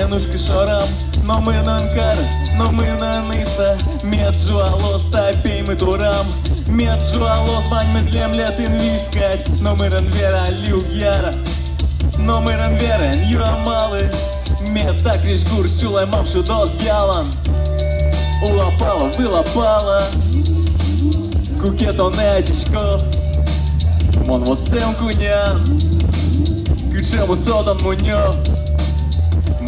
Januszka șoram, no mână în cară, no mână în isă. Меджу алос, топей мы турам. Меджу алос, бань мы землят инвискать. Но мы ранвера, люгяра. Но мы ранвера, юрамалы. Мед так речь гур, сюлай мамшу дос ялан. Улапала, вылапала. Кукето нечечко. Мон востем кунян. Кычему содан муньо.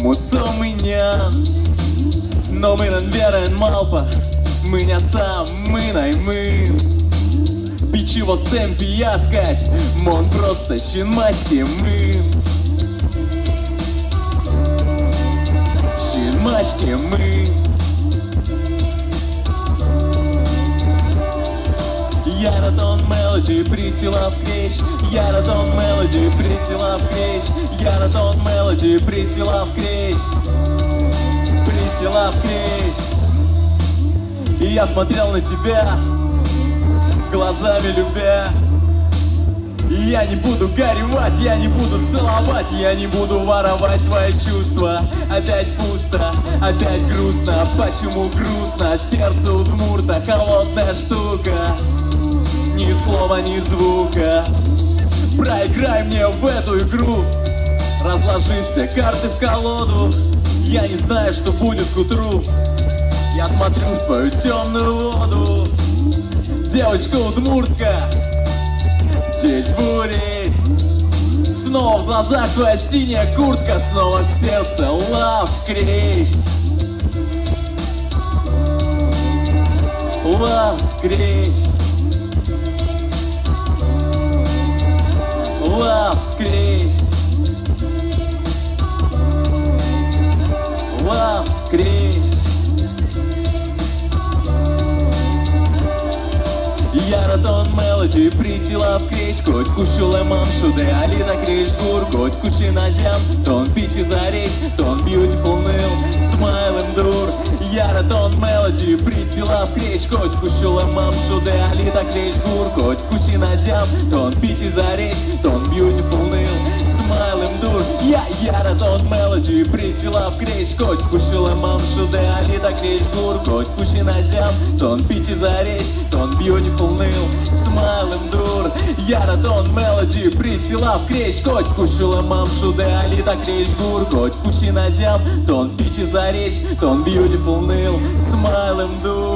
Мусо мынян. Но мы ранверен малпа. Мыня сам, мынай мын. Пичи востем пияшкать. Мон просто щенмачки мын. Щенмачки мын. Яратон мелоди, притила в крещ. Яратон мелоди, притила в крещ. Яратон мелоди, притила в крещ. Притила в крещ. И я смотрел на тебя, глазами любя. И я не буду горевать, я не буду целовать, я не буду воровать твои чувства. Опять пусто, опять грустно. Почему грустно? Сердце удмурта, холодная штука. Ни слова, ни звука. Проиграй мне в эту игру. Разложи все карты в колоду. Я не знаю, что будет к утру. Я смотрю в твою темную воду. Девочка удмуртка, чечбурик. Снова в глазах твоя синяя куртка. Снова в сердце лав крещ. Лав крещ. Лав крещ. Лав крещ. Яратон мелоди, притила в крещ. Коть кушуле мамшуде, алина крещ гур. Коть куши наджам, тон пичи заречь. Тон beautiful nil, smile and dur. Яратон мелоди, притила в крещ. Коть кушуле мамшуде, алина крещ гур. Коть куши наджам, тон пичи заречь. Тон beautiful nil, smile and dur. Яратон мелоди, притила в крещ. Коть кушуле мамшуде, алина крещ гур. Коть куши наджам, тон пичи заречь. Тон beautiful nil, smile and dur. Яратон мелоди, притила в крещ. Коть кушула мамшуде, алита крещ гур. Коть куши наджам, тон пичи заречь. Тон beautiful nil, smile and dur.